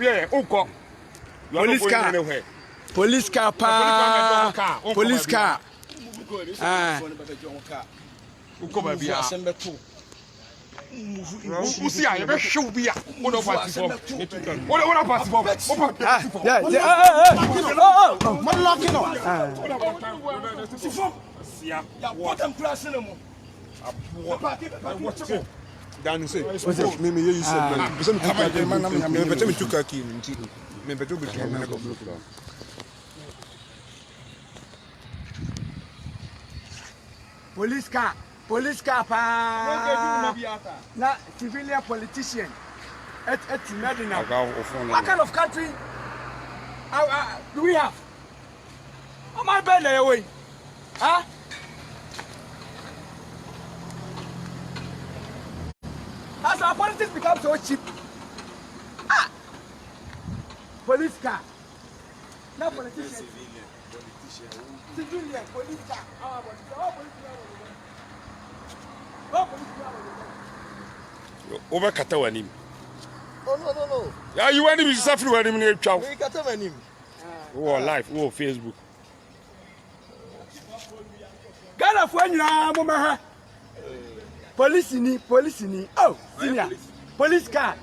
we uko. Police car. Police car pa. Police car. Uko ba bia. Usi ya be show bia. Ono party for. Ono party for. Yeah. Oh. Man locking on. Yeah. What I'm crashing them. Dan say, me you said, me better me took a key. Me better be Police car pa. Na civilian politician. It's Medina. What kind of country do we have? Oh my bad away. Huh? Has our politics become so cheap? Police car. No politician. Civilian police car. Over Katawanim. Oh no. Yeah, you want to be suffering when you chow. We got him. Oh, live, oh, Facebook. Ghana for you, police ni. Oh, senior. Police car.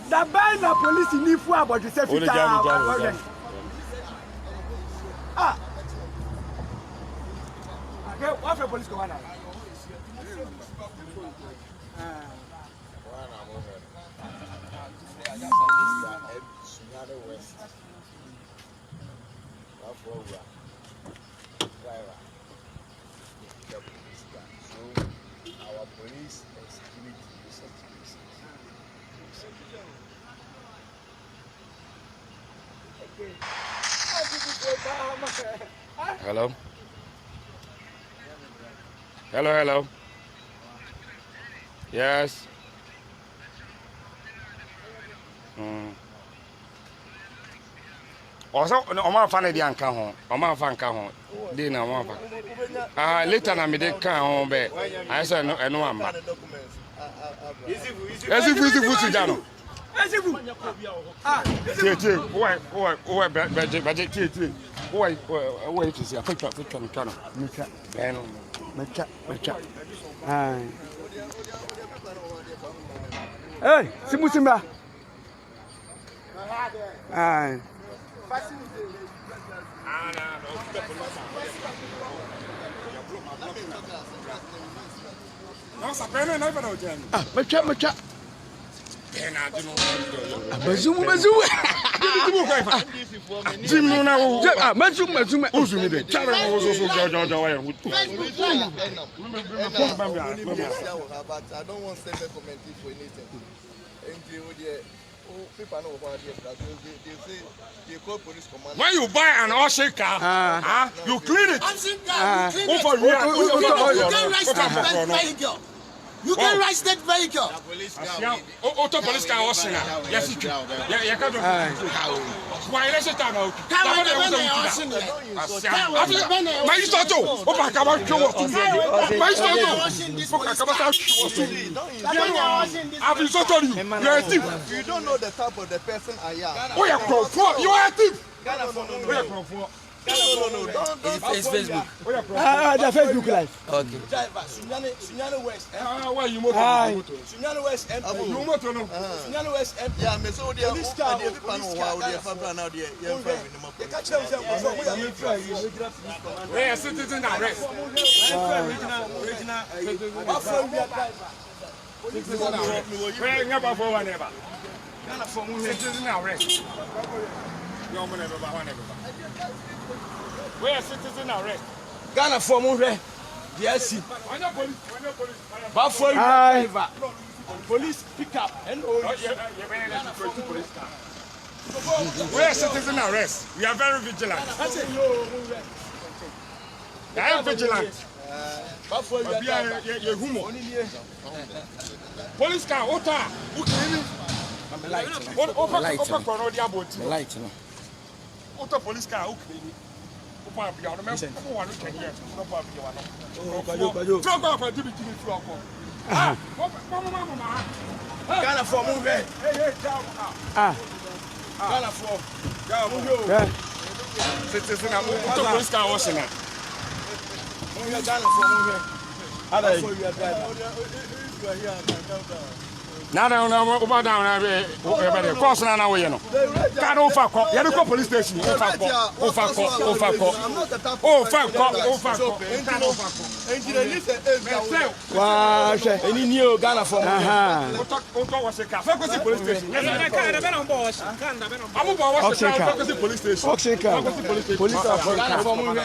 The band of police ni for about the safety. Okay, what for police commander? Our police and security Hello. Hello. Yes. Also, Oma fan di anka ho. Oma fan ka ho. Dey na Oma fan. Later na me dey kan ho be. I say no amba. Easy to jano. Tie. Why budget tie. Why to see afecha nkano. Mecha. Hey, Simba. Mecha. Bazum. Jim na wo. Mazum. Uzumi de. Chara wo so jojo wa ya. But I don't want to say comment for anything. People know about they say they call police command. When you buy an Oshe car, you clean it. You can ride state vehicle. Auto police car Oshe na. Yes, you can. Yeah, can do. Why let's say that now? My sister, Opa kaba show to me. My sister, Opa kaba show to me. I've been so told you. You're a thief. You don't know the type of the person I am. Oh, you're a thief. No. It's Facebook. The Facebook live. Okay. Sunyani West. Why you motor? Sunyani West. You motor no? Sunyani West. Yeah, me so there. This car, the people know how they are now. They Where citizen arrest? Where never for one ever. Citizen arrest. Where citizen arrest? Ghana for Mure. Yes. Police pick up and where citizen arrest? We are very vigilant. I am vigilant. Police car, Ota, light. Ota police car, Ghana for move here. Ghana for. Citizen, I'm going to police car washing it. Ghana for move here. How are you? Now, over down, cross now, you know. Can't over. You have to police station. Wow, any new Ghana for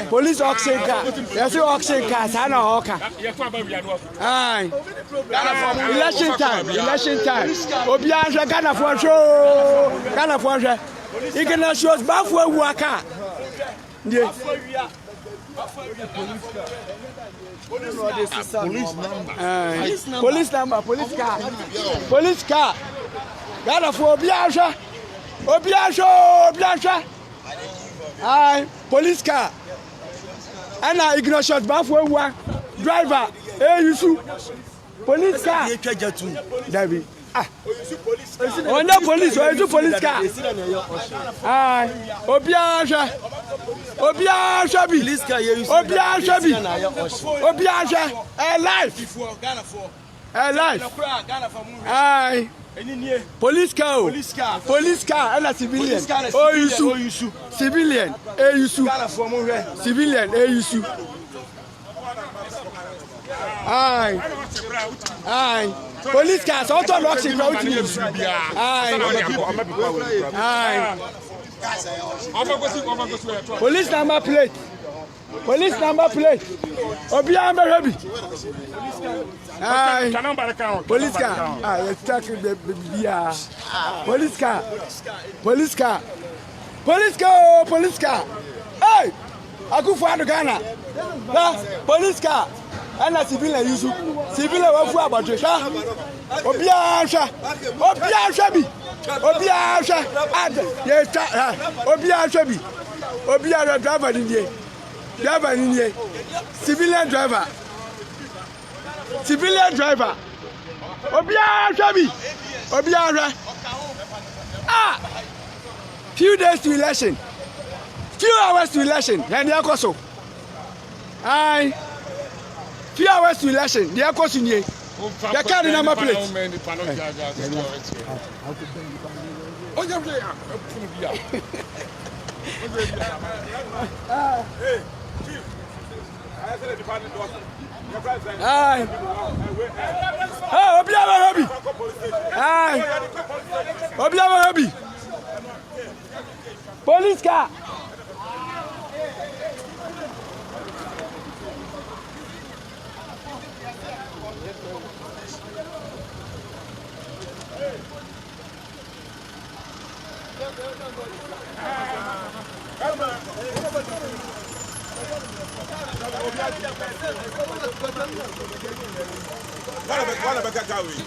police auction car. Yes, auction car. Sana oka. Aye. Election time. Obianza Ghana for show. Ghana for show. You can show us back for waka. Police number, police car. Ghana for Obianza. Aye, police car. And I ignore shots back for one driver. Hey, you see. Police car. David. On the police, or you police car. Aye. Obianza. Alive. Aye. Police car. And a civilian. Oh, you civilian. Civilian. Aye. Police cars, auto locks in road. Aye. Police number plate. Obiamba Rabi. Aye. Police car. Aye, attacking the Police car. Hey! Akufa Ghana. Police car. And a civilian use civilian of Wabaja. Obiasha driver in here. Civilian driver. Obiasha. Few days to election. Few hours to election. And Yakoso. Aye. Few hours to election. The Yakoso in here. The card number plate. Aye. Oh, Obiama Habi. Police car.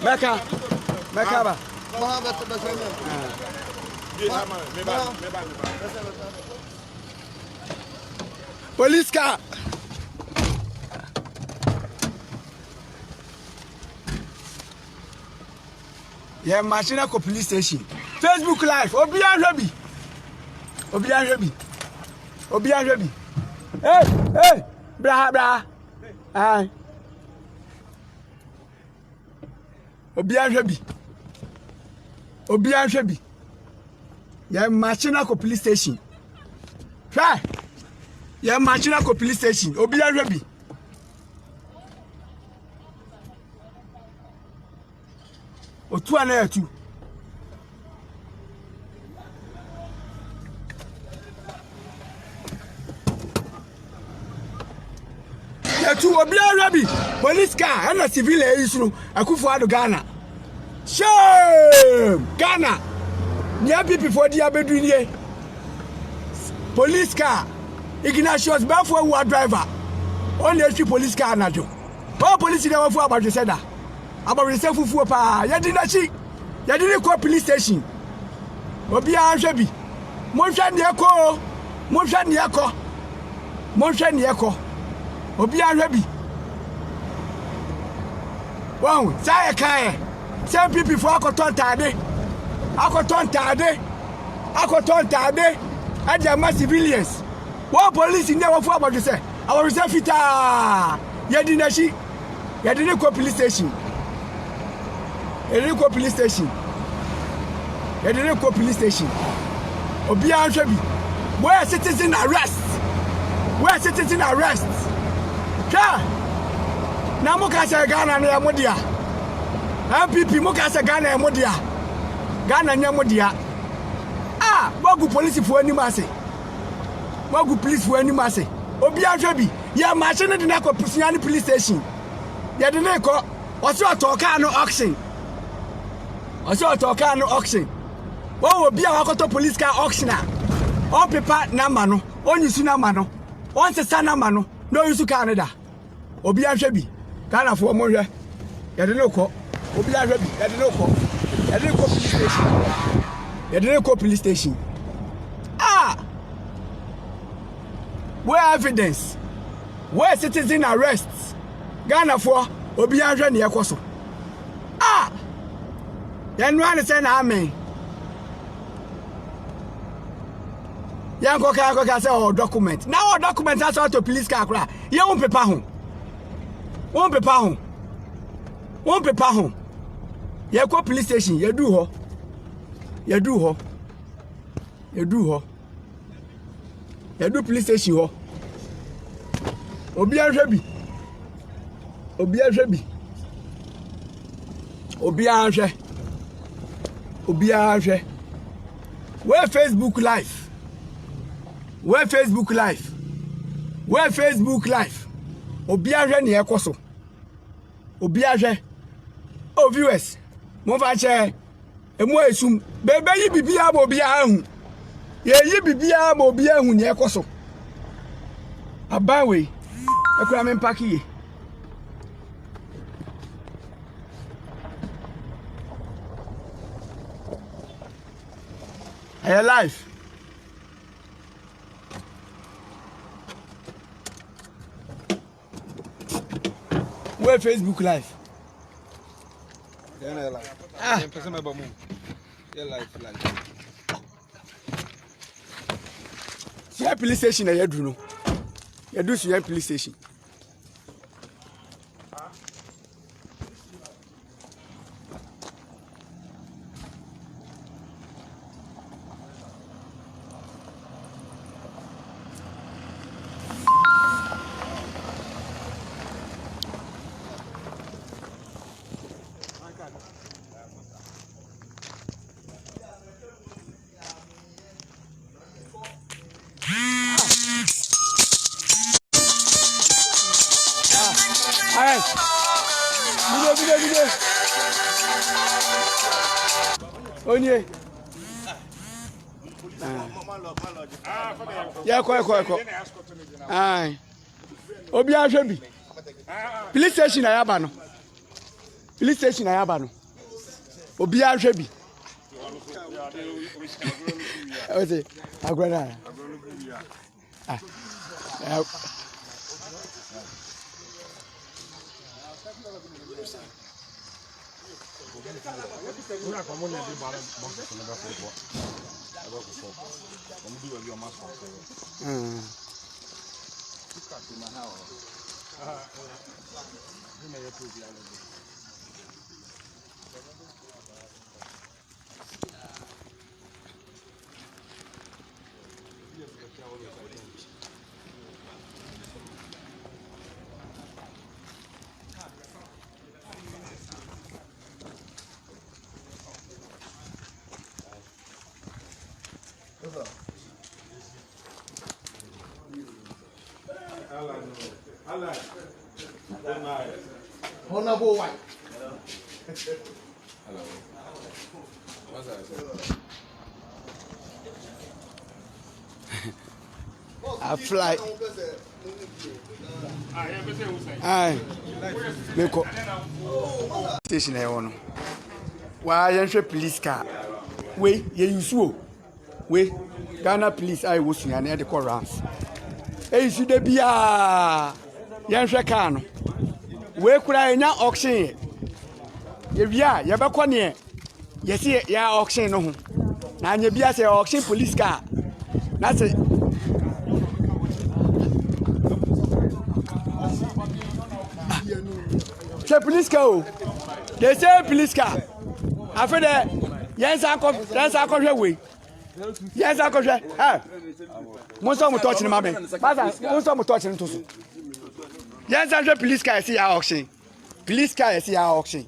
Mecca. Police car. Yeah, Machina police station. Facebook Live. Obian Rabi. Hey, bra. Aye. Obian Rabi. Yeah, Machina police station. Try. Yeah, Machina police station. Obian Rabi. Otu ana etu. Etu Obian Rabi. Police car and a civilian issue. Akufo-Addo Ghana. Shame! Ghana. Near people for the Abedouinier. Police car. Ignatius Bafo who driver. Only a police car na jo. All police never for about the said that. About the self for pa. Ya didn't call police station. Obian Rabi. Monshan Yako. Obian Rabi. Wow, say kai. Say people for akoton tade. And there are civilians. One police in there for about to say. Our reserve fita. Yadinashi. Yadiniko police station. Yadiniko police station. Obia Anshabi. Where citizen arrest? Ka. Na mukasa Ghana na modia. MPP mukasa Ghana modia. Ghana nyamodia. Ah, wagu police for any masse. Wagu police for any masse. Obi Anshabi. Ya machine de na ko Sunyani police station. Ya de na ko oso otoka no auction. Wo obi a wakoto police car auction a. On paper number no. On yusu number no. On sesa number no. No yusu Canada. Obi Anshabi. Ghana for mo hwe. Ya de no ko. Obi Anshabi. Ya de no ko. Ya de ko police station. Ah! Where evidence? Where citizen arrests? Ghana for Obi Anshabi ne yakoso. Ah! Yan wan say na amen. Yan ko ka say o document. Now o document as to police car kra. Ye won paper ho. Ye ko police station, ye do ho. You do police station ho. Obi Anshabi. Where Facebook live. Obi Anshabi ne ekoso. Obi Anshabi. Oh viewers, mo fa che emu esum bebe yi bibia ma obi ahu. Ye yi bibia ma obi ahu ne ekoso. Abawe. Ekura me mpaki ye. Hey, live. Where Facebook live? Yeah, live. Yeah, live. See police station na yadu no. Yadu Sunyani police station. Alright. Video. Onye. Yeah, ko. Aye. Obi Anshabi. Police station na yaba no. Obi Anshabi. Oze, agwara. Honorable White. Hello. What's that? I fly. Aye. Meko. Station I want. Why you police car? We you we Ghana police I was Sunyani the call rounds. Hey, should there be a young car no? We could I now auction Yevia, Yabakwane, yes, ya auction no. Now, you be as a auction police car. That's it. The police car. They say police car. After that, yes, I come away. Yes, I come. Ah, most of them touching my man. Most of them touching too. Yes, I police car. See our auction. Police car. See our auction.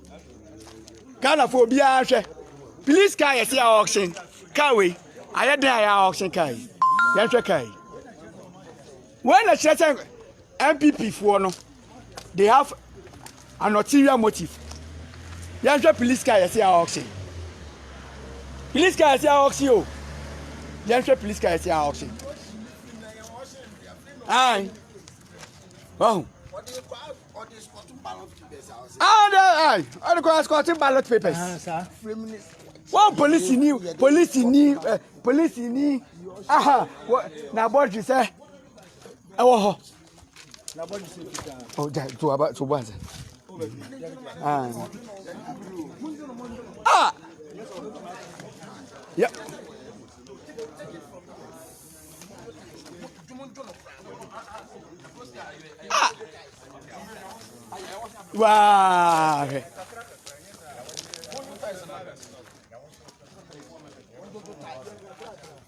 Ghana for be police car. See our auction. Carway. I had their auction car. Yes, car. When the church MPP for no, they have an ulterior motive. Yes, police car. See our auction. Police car. See our auction. Yes, police car. See our auction. Aye. Oh. Aye. I don't go squatting ballot papers. One police knew. Aha. Now, what you say? Oh, that to about to once. Ah. Yep. Ah. Wow.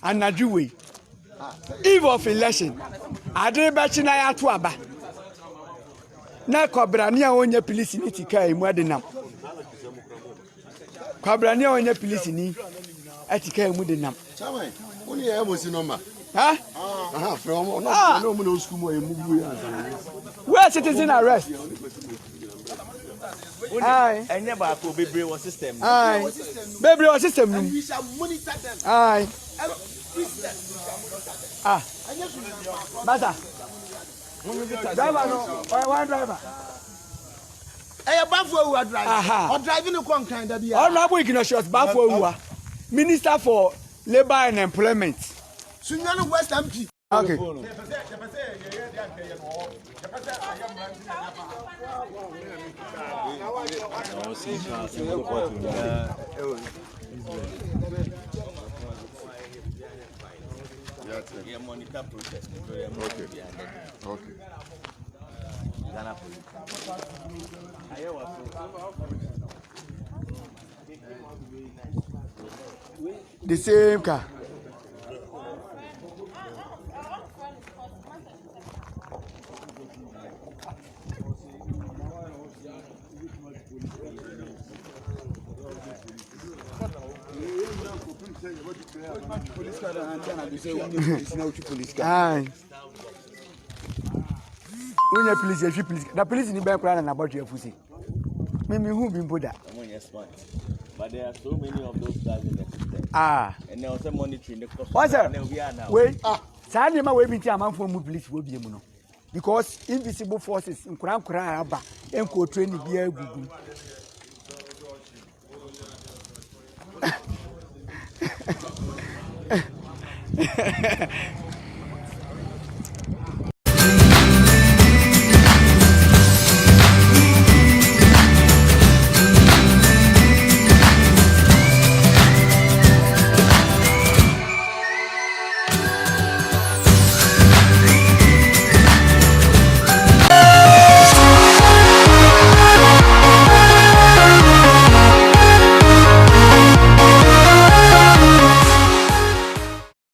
And Najui. Eve of election. I did bet you I to aba. Na Kwabrania onye police ni tika emu de nam. Kwabrania onye police ni etika emu de nam. Chama, oni e mo si normal. Huh? From no mo no school mo e mu bu. Where citizen arrest? Aye. Enye ba ko bebre wo system. Aye. Bebre wo system. We shall monitor them. Aye. Ah. Basa. Driver no, one driver. Eh, Bafo who are driving. Aha. Or driving a con kind of the Honorable Ignatius Bafo Uwa, Minister for Labor and Employment. Sunyani West MP. Okay. Yeah, Monica protest. Okay. Ghana police. The same car. Aye. When you police, you police. The police in the back and about your pussy. Maybe who been put that? But there are so many of those guys in the system. Ah. And there was a monitoring the cost. What's that? We are now. Wait. Sadly, my way between a man for police will be a mono. Because invisible forces in Kuran Kuraba and co training beer Google.